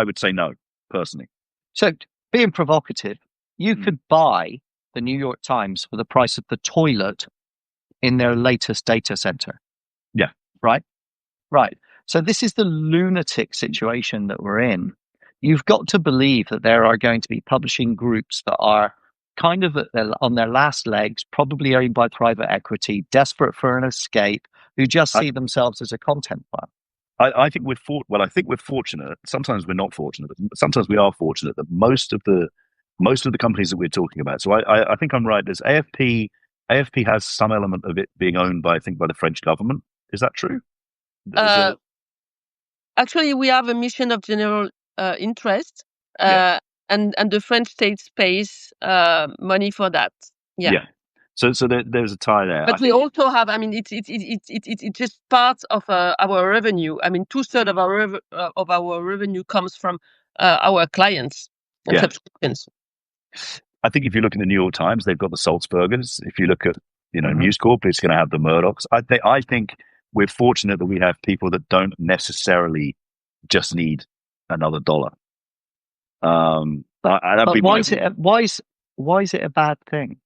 would say no, personally. So being provocative, you could buy the New York Times for the price of the toilet in their latest data center. Yeah. Right. So this is the lunatic situation that we're in. You've got to believe that there are going to be publishing groups that are kind of on their last legs, probably owned by private equity, desperate for an escape, who just see themselves as a content farm. I think we're fortunate. Sometimes we're not fortunate, but sometimes we are fortunate that most of the companies that we're talking about. So I think I'm right. There's AFP. AFP has some element of it being owned by the French government. Is that true? Actually, we have a mission of general interest, and the French state pays money for that. Yeah. So there's a tie there. But we also have. I mean, it's just part of our revenue. I mean, 2/3 of our revenue comes from our clients and subscriptions. I think if you look at the New York Times, they've got the Salzburgers. If you look at News Corp, it's going to have the Murdochs. I think we're fortunate that we have people that don't necessarily just need another dollar. But why is it a bad thing?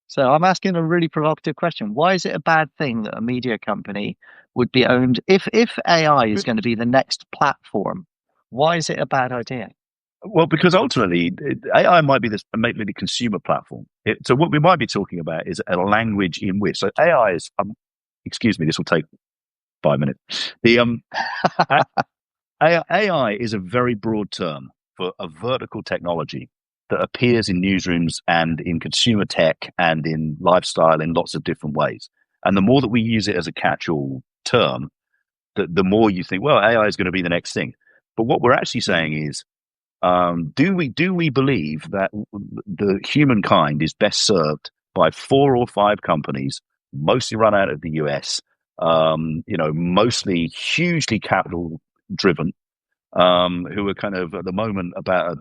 So I'm asking a really provocative question. Why is it a bad thing that a media company would be owned? If AI is going to be the next platform, why is it a bad idea? Well, because ultimately AI might be the consumer platform. So what we might be talking about is a language in which, so AI is, excuse me, this will take 5 minutes. The AI is a very broad term for a vertical technology that appears in newsrooms and in consumer tech and in lifestyle in lots of different ways. And the more that we use it as a catch-all term, the more you think, well, AI is going to be the next thing. But what we're actually saying is, do we believe that the humankind is best served by 4 or 5 companies, mostly run out of the US, mostly hugely capital driven, who are kind of at the moment about,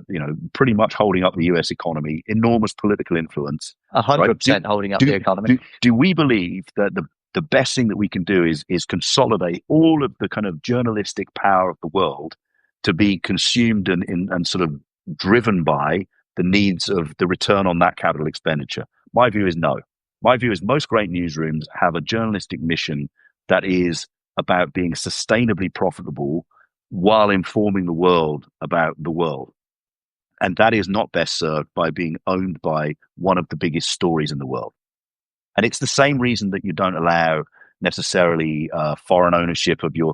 pretty much holding up the US economy, enormous political influence. 100% holding up the economy. Do we believe that the best thing that we can do is consolidate all of the kind of journalistic power of the world to be consumed and sort of driven by the needs of the return on that capital expenditure? My view is no. My view is most great newsrooms have a journalistic mission that is about being sustainably profitable while informing the world about the world. And that is not best served by being owned by one of the biggest stories in the world. And it's the same reason that you don't allow necessarily foreign ownership of your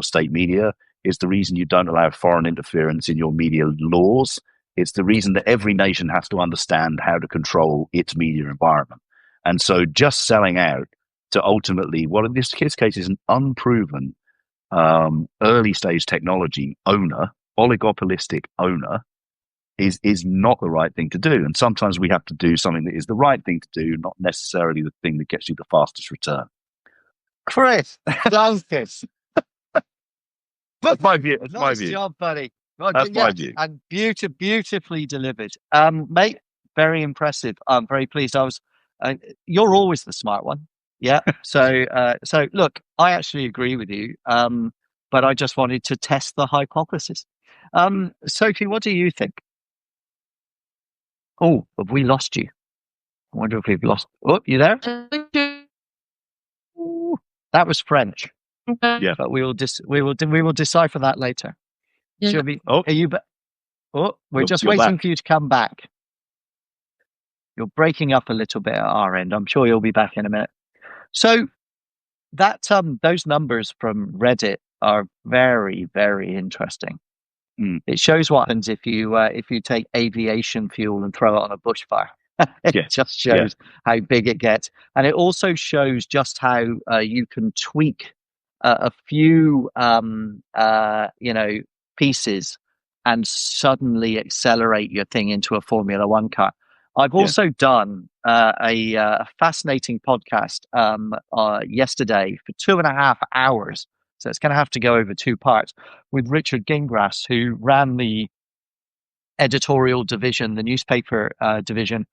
state media. It's the reason you don't allow foreign interference in your media laws. It's the reason that every nation has to understand how to control its media environment. And so just selling out to ultimately, what in this case is an unproven early stage technology owner, oligopolistic owner, is not the right thing to do. And sometimes we have to do something that is the right thing to do, not necessarily the thing that gets you the fastest return. Chris, does this? That's my view. That's my Nice view. job, buddy. Well, That's my view. and beautifully delivered. Mate, very impressive. I'm very pleased. You're always the smart one. Yeah. So look, I actually agree with you. But I just wanted to test the hypothesis. Sophie, what do you think? Oh, have we lost you? I wonder if we've lost. Oh, you there? Ooh, that was French. Yeah. But we will decipher that later. Yeah. She'll be. Oh. Are you? Oh, we're just You're waiting back. for you to come back. You're breaking up a little bit at our end. I'm sure you'll be back in a minute. So that those numbers from Reddit are very, very interesting. It shows what happens if you take aviation fuel and throw it on a bushfire. It just shows how big it gets, and it also shows just how you can tweak a few pieces and suddenly accelerate your thing into a Formula One car. I've also done a fascinating podcast yesterday for 2.5 hours. So it's going to have to go over 2 parts with Richard Gingras, who ran the editorial division, the newspaper division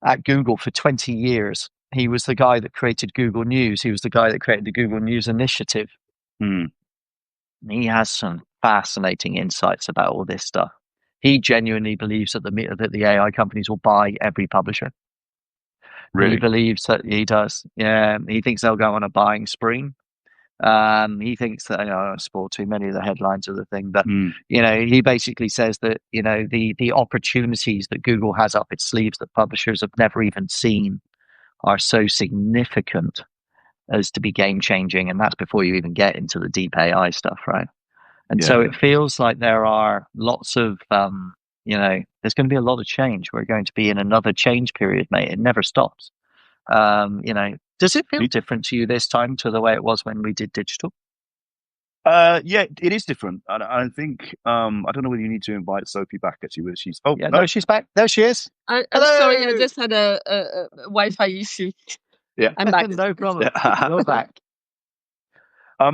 at Google for 20 years. He was the guy that created Google News. He was the guy that created the Google News Initiative. He has some fascinating insights about all this stuff. He genuinely believes that the AI companies will buy every publisher. Really? He believes that he does. Yeah, he thinks they'll go on a buying spree. He thinks that, I don't spoil too many of the headlines of the thing, but he basically says that the opportunities that Google has up its sleeves that publishers have never even seen are so significant as to be game changing, and that's before you even get into the deep AI stuff, right? And so it feels like there are lots of there's going to be a lot of change. We're going to be in another change period, mate. It never stops. Does it feel different to you this time to the way it was when we did digital? Yeah, it is different. I think I don't know whether you need to invite Sophie back. Actually, whether she's no, she's back. There she is. I'm sorry, I just had a Wi-Fi issue. Yeah, I'm back. No problem. Go back. I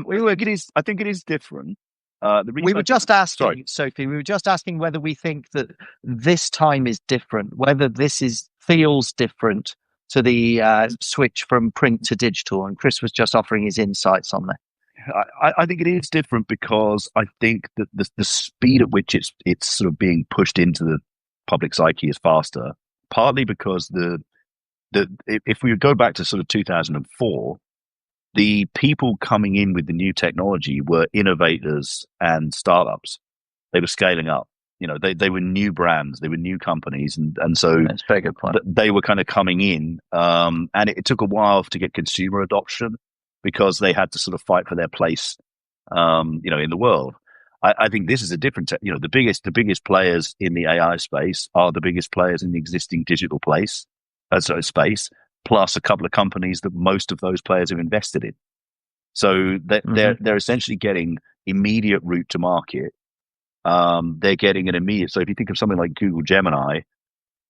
think it is different. We were just asking, Sophie. We were just asking whether we think that this time is different, whether feels different to the switch from print to digital. And Chris was just offering his insights on that. I think it is different because I think that the speed at which it's sort of being pushed into the public psyche is faster. Partly because if we go back to sort of 2004, the people coming in with the new technology were innovators and startups. They were scaling up. They were new brands, they were new companies, and so that's a very good point. They were kind of coming in, and it took a while to get consumer adoption because they had to sort of fight for their place, in the world. I think this is a different. The biggest players in the AI space are the biggest players in the existing digital space, plus a couple of companies that most of those players have invested in. So they're essentially getting immediate route to market. They're getting an immediate. So if you think of something like Google Gemini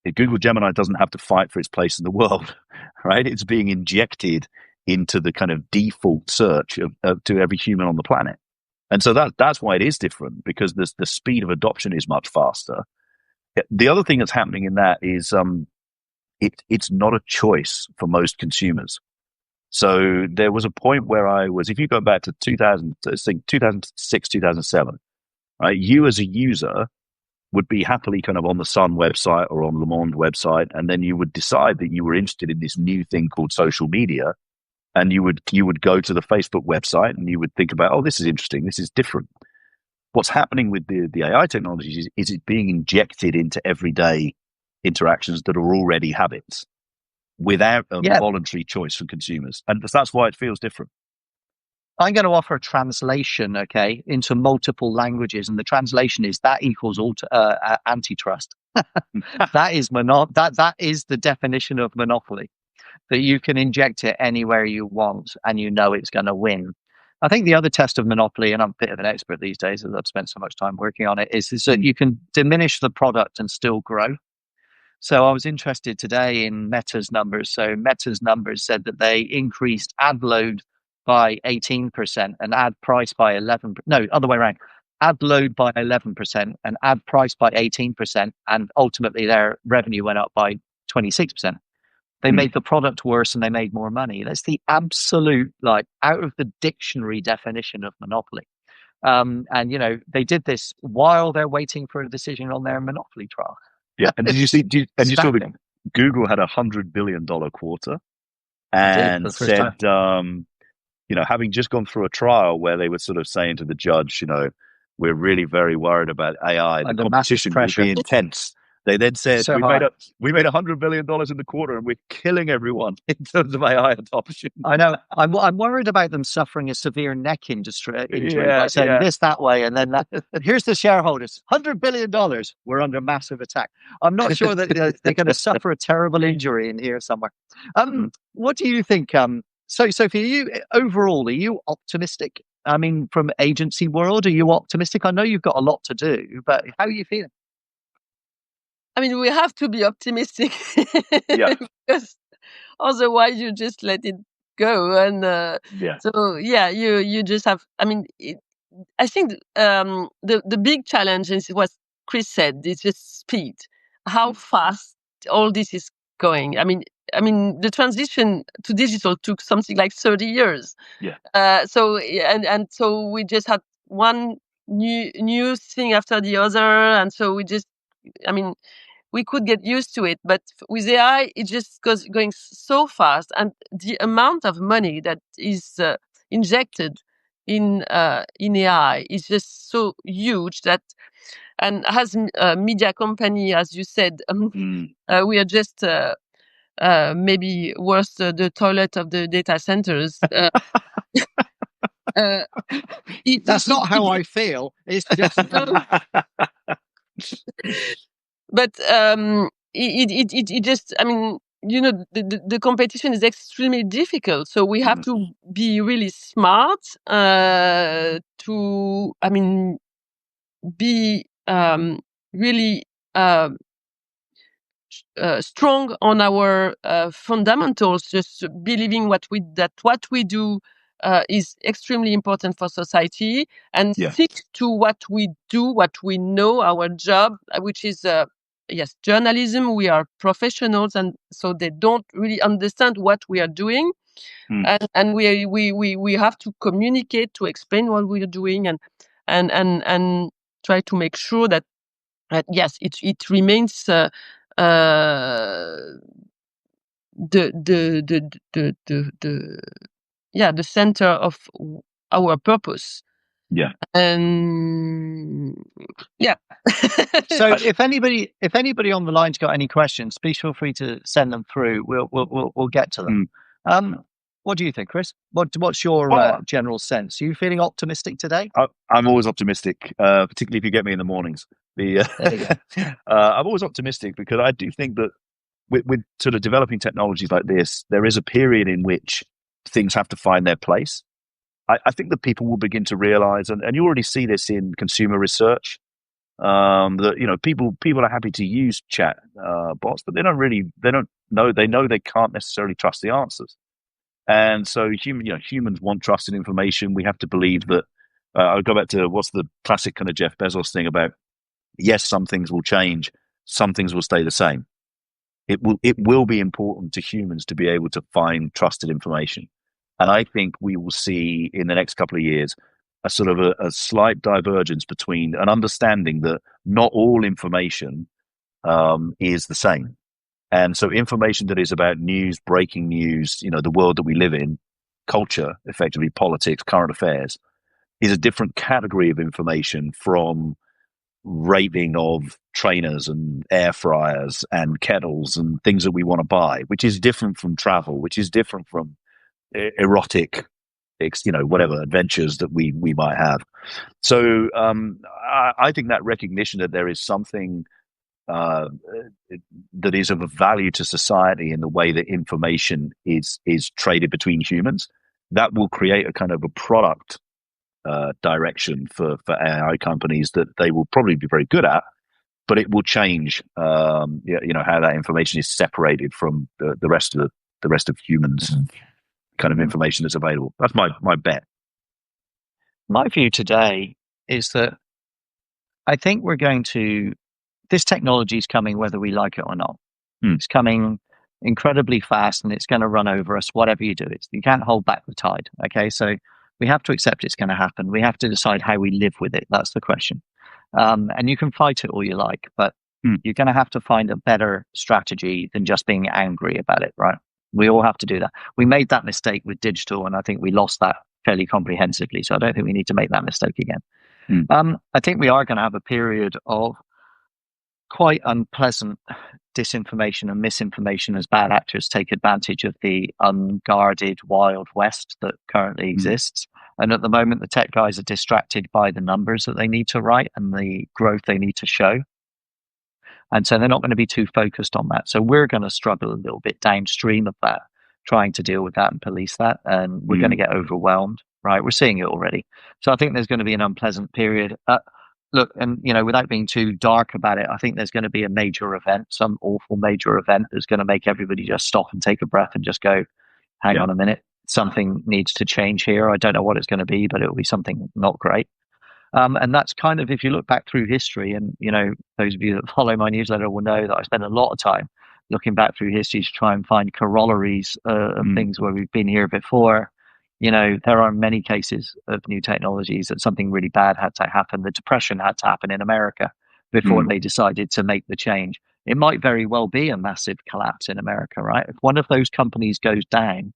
doesn't have to fight for its place in the world, right? It's being injected into the kind of default search to every human on the planet. And so that's why it is different, because the speed of adoption is much faster. The other thing that's happening in that is it's not a choice for most consumers. So there was a point where if you go back to 2006, 2007, right? You as a user would be happily kind of on the Sun website or on Le Monde website, and then you would decide that you were interested in this new thing called social media, and you would go to the Facebook website and you would think about, oh, this is interesting, this is different. What's happening with the AI technologies is it being injected into everyday interactions that are already habits without a voluntary choice for consumers, and that's why it feels different. I'm going to offer a translation, into multiple languages, and the translation is that equals antitrust. That is that is the definition of monopoly, that you can inject it anywhere you want and it's going to win. I think the other test of monopoly, and I'm a bit of an expert these days as I've spent so much time working on it, is that you can diminish the product and still grow. So I was interested today in Meta's numbers. So Meta's numbers said that they increased ad load by 18% and ad price by 11. No, other way around. Ad load by 11% and ad price by 18%, and ultimately their revenue went up by 26%. They made the product worse and they made more money. That's the absolute, like, out of the dictionary definition of monopoly. And they did this while they're waiting for a decision on their monopoly trial. Yeah, and you saw that Astounding. Google had $100 billion quarter, They did, and for the first said, time. having just gone through a trial where they were sort of saying to the judge, we're really very worried about AI. The Under massive competition will pressure. be intense. They then said, So we made $100 billion in the quarter, and we're killing everyone in terms of AI adoption. I know. I'm worried about them suffering a severe neck injury by saying this, that way, and then that. Here's the shareholders, $100 billion. We're under massive attack. I'm not sure that they're going to suffer a terrible injury in here somewhere. What do you think? So, Sophie, are you optimistic? I mean, from agency world, are you optimistic? I know you've got a lot to do, but how are you feeling? I mean, we have to be optimistic because otherwise you just let it go. And you just have. I mean, I think the big challenge is what Chris said. It's just speed. How fast all this is going. I mean, the transition to digital took something like 30 years. Yeah. So we just had one new thing after the other, and so we could get used to it, but with AI, it just going so fast, and the amount of money that is injected in AI is just so huge that, and as a media company, as you said, we are just maybe worse the toilet of the data centers. That's not how I feel. It's just. But it just, the competition is extremely difficult. So we have to be really smart to, be really strong on our fundamentals, just believing what we do is extremely important for society, and stick to what we do, what we know, our job, which is journalism. We are professionals, and so they don't really understand what we are doing, and we have to communicate, to explain what we are doing, and try to make sure that yes, it remains the center of our purpose. Yeah. Yeah. So if anybody on the line's got any questions, please feel free to send them through. We'll get to them. What do you think, Chris? What's your general sense? Are you feeling optimistic today? I'm always optimistic, particularly if you get me in the mornings. I'm always optimistic because I do think that with sort of developing technologies like this, there is a period in which things have to find their place. I think that people will begin to realize, and you already see this in consumer research, that people are happy to use chat bots, but they know they can't necessarily trust the answers. And so humans want trusted information. We have to believe that. I'll go back to what's the classic kind of Jeff Bezos thing about, yes, some things will change, some things will stay the same. It will be important to humans to be able to find trusted information. And I think we will see in the next couple of years a sort of a slight divergence between an understanding that not all information is the same. And so information that is about news, breaking news, the world that we live in, culture, effectively politics, current affairs, is a different category of information from raving of trainers and air fryers and kettles and things that we want to buy, which is different from travel, which is different from erotic, whatever adventures that we might have. So I think that recognition that there is something that is of a value to society in the way that information is traded between humans, that will create a kind of a product direction for AI companies that they will probably be very good at, but it will change how that information is separated from the rest of humans. kind of information that's available. That's my bet. My view today is that I think this technology is coming whether we like it or not. It's coming incredibly fast and it's going to run over us, whatever you do. You can't hold back the tide. Okay. So we have to accept it's going to happen. We have to decide how we live with it. That's the question. And you can fight it all you like, but you're going to have to find a better strategy than just being angry about it, right? We all have to do that. We made that mistake with digital, and I think we lost that fairly comprehensively. So I don't think we need to make that mistake again. I think we are going to have a period of quite unpleasant disinformation and misinformation as bad actors take advantage of the unguarded Wild West that currently exists. And at the moment, the tech guys are distracted by the numbers that they need to write and the growth they need to show. And so they're not going to be too focused on that. So we're going to struggle a little bit downstream of that, trying to deal with that and police that. And we're going to get overwhelmed, right? We're seeing it already. So I think there's going to be an unpleasant period. Look, and without being too dark about it, I think there's going to be a major event, some awful major event that's going to make everybody just stop and take a breath and just go, hang on a minute, something needs to change here. I don't know what it's going to be, but it'll be something not great. And that's kind of, if you look back through history, and those of you that follow my newsletter will know that I spend a lot of time looking back through history to try and find corollaries of things where we've been here before. There are many cases of new technologies that something really bad had to happen. The Depression had to happen in America before they decided to make the change. It might very well be a massive collapse in America, right? If one of those companies goes down,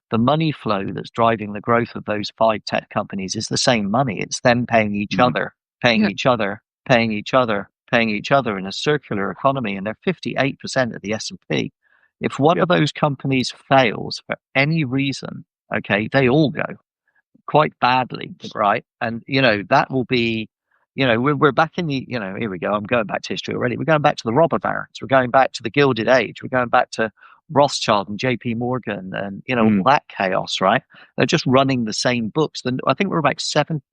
the money flow that's driving the growth of those 5 tech companies is the same money. It's them paying each other, paying each other, paying each other, paying each other in a circular economy. And they're 58% of the S&P. If one of those companies fails for any reason, okay, they all go quite badly, right? And that will be, we're back in the, here we go. I'm going back to history already. We're going back to the robber barons. We're going back to the Gilded Age. We're going back to Rothschild and JP Morgan and all that chaos, right? They're just running the same books. Then I think we're about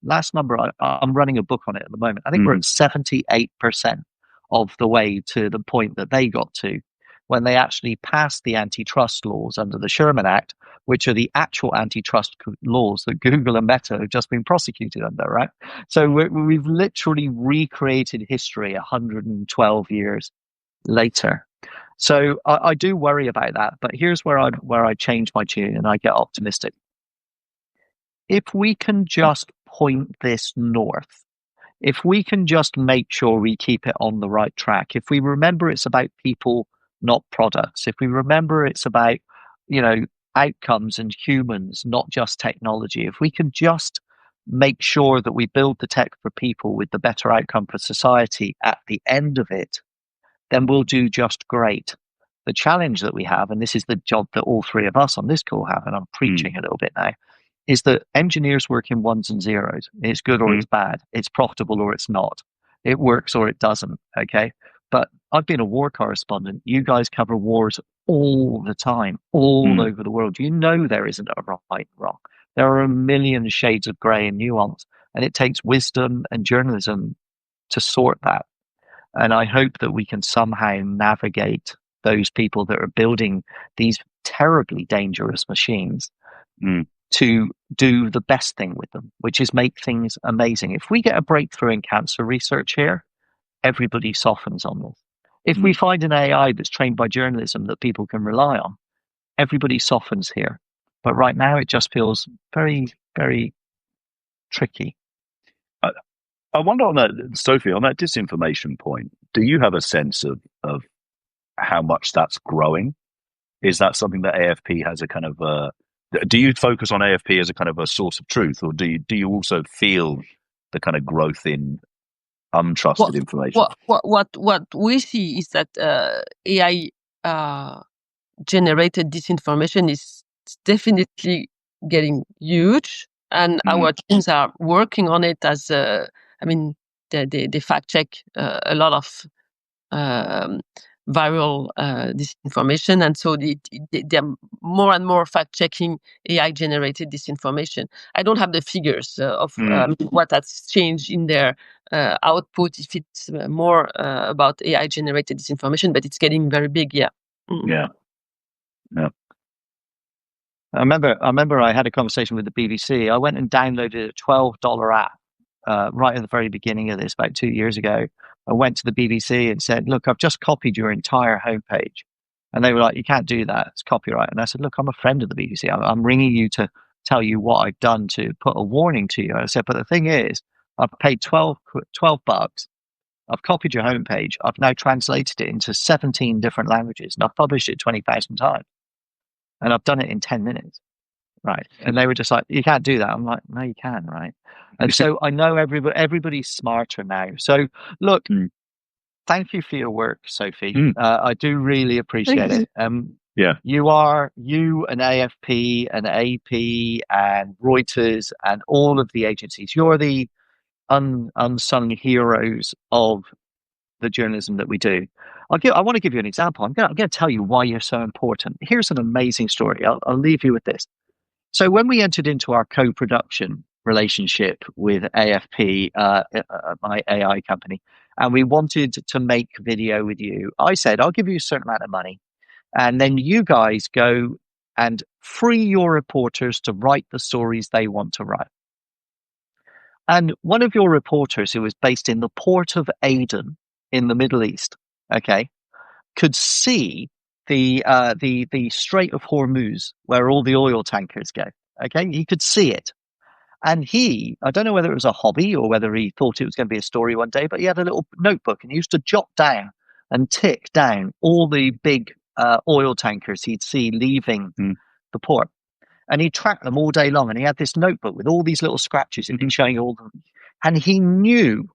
last number, I'm running a book on it at the moment. I think we're at 78% of the way to the point that they got to when they actually passed the antitrust laws under the Sherman Act, which are the actual antitrust laws that Google and Meta have just been prosecuted under, right? So we've literally recreated history 112 years later. So I do worry about that, but here's where I change my tune and I get optimistic. If we can just point this north, if we can just make sure we keep it on the right track, if we remember it's about people, not products, if we remember it's about, outcomes and humans, not just technology, if we can just make sure that we build the tech for people with the better outcome for society at the end of it, then we'll do just great. The challenge that we have, and this is the job that all 3 of us on this call have, and I'm preaching a little bit now, is that engineers work in ones and zeros. It's good or it's bad. It's profitable or it's not. It works or it doesn't. Okay. But I've been a war correspondent. You guys cover wars all the time, all over the world. There isn't a right and wrong. There are a million shades of gray and nuance, and it takes wisdom and journalism to sort that. And I hope that we can somehow navigate those people that are building these terribly dangerous machines to do the best thing with them, which is make things amazing. If we get a breakthrough in cancer research here, everybody softens on this. If we find an AI that's trained by journalism that people can rely on, everybody softens here. But right now, it just feels very, very tricky. I wonder on that, Sophie, on that disinformation point, do you have a sense of how much that's growing? Is that something that AFP has a kind of do you focus on AFP as a kind of a source of truth, or do you also feel the kind of growth in untrusted information? What we see is that AI generated disinformation is definitely getting huge, and our teams are working on it as they fact check a lot of viral disinformation, and so they're more and more fact checking AI generated disinformation. I don't have the figures of what has changed in their output, if it's more about AI generated disinformation, but it's getting very big. Yeah. I remember I had a conversation with the BBC. I went and downloaded a $12 app right at the very beginning of this, about 2 years ago. I went to the BBC and said, "Look, I've just copied your entire homepage," and they were like, "You can't do that; it's copyright." And I said, "Look, I'm a friend of the BBC. I'm ringing you to tell you what I've done to put a warning to you." And I said, "But the thing is, I've paid $12 bucks. I've copied your homepage. I've now translated it into 17 different languages, and I've published it 20,000 times, and I've done it in 10 minutes." Right. And they were just like, "You can't do that." I'm like, "No, you can." Right. And so I know everybody's smarter now. So look, thank you for your work, Sophie. I do really appreciate it. Yeah. You and AFP and AP and Reuters and all of the agencies, you're the unsung heroes of the journalism that we do. I want to give you an example. I'm going to tell you why you're so important. Here's an amazing story. I'll leave you with this. So when we entered into our co-production relationship with AFP, my AI company, and we wanted to make video with you, I said, "I'll give you a certain amount of money, and then you guys go and free your reporters to write the stories they want to write." And one of your reporters, who was based in the port of Aden in the Middle East, okay, could see the Strait of Hormuz, where all the oil tankers go. Okay, he could see it. And I don't know whether it was a hobby or whether he thought it was going to be a story one day, but he had a little notebook and he used to jot down and tick down all the big oil tankers he'd see leaving the port. And he tracked them all day long. And he had this notebook with all these little scratches and showing all of them. And he knew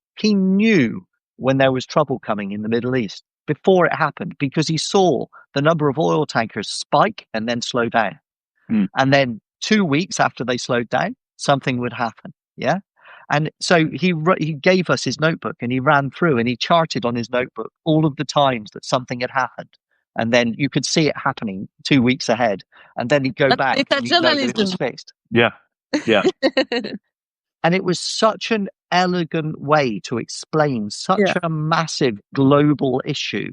when there was trouble coming in the Middle East before it happened, because he saw the number of oil tankers spike and then slow down. And then 2 weeks after they slowed down, something would happen. Yeah. And so he gave us his notebook and he ran through and he charted on his notebook all of the times that something had happened. And then you could see it happening 2 weeks ahead. And then he'd go back and he'd know that it was fixed. Yeah. Yeah. And it was such an elegant way to explain such a massive global issue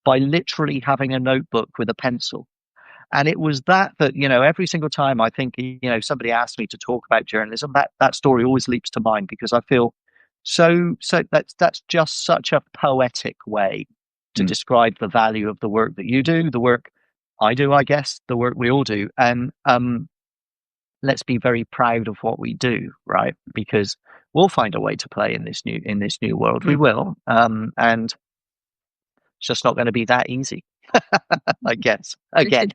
by literally having a notebook with a pencil. And it was that, every single time I think, somebody asks me to talk about journalism, that story always leaps to mind, because I feel so that's just such a poetic way to describe the value of the work that you do, the work I do, I guess, the work we all do. And let's be very proud of what we do, right? Because we'll find a way to play in this new world. We will. And it's just not going to be that easy. I guess. Again.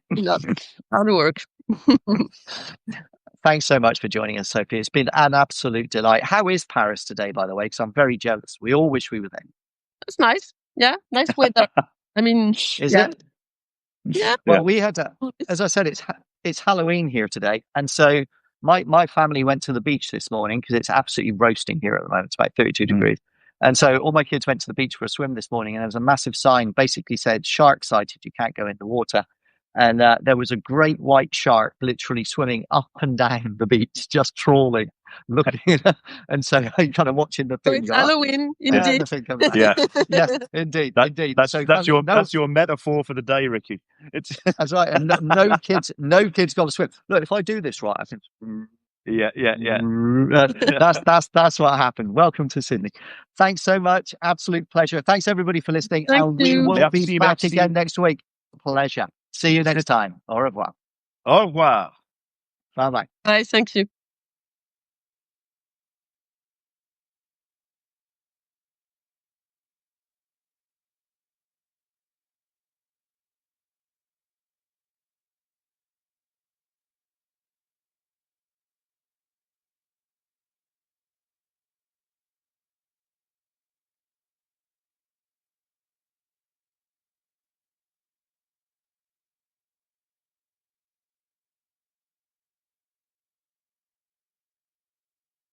Hard work. Thanks so much for joining us, Sophie. It's been an absolute delight. How is Paris today, by the way? Because I'm very jealous. We all wish we were there. It's nice. Yeah, nice weather. I mean, is it? Yeah. Well, we had as I said, it's Halloween here today, and so my family went to the beach this morning because it's absolutely roasting here at the moment. It's about 32 degrees. And so all my kids went to the beach for a swim this morning, and there was a massive sign basically said, "Shark sighted, you can't go in the water." And there was a great white shark literally swimming up and down the beach, just trawling, looking. And so I'm kind of watching the thing. So it's Halloween, indeed. Yeah, yes, indeed, indeed. That's your metaphor for the day, Ricky. That's right. And no kids got to swim. Look, if I do this right, I think. Yeah. That's what happened. Welcome to Sydney. Thanks so much. Absolute pleasure. Thanks everybody for listening. Thank you. We will be back again next week. Pleasure. See you next time. Au revoir. Au revoir. Bye bye. Bye. Thank you.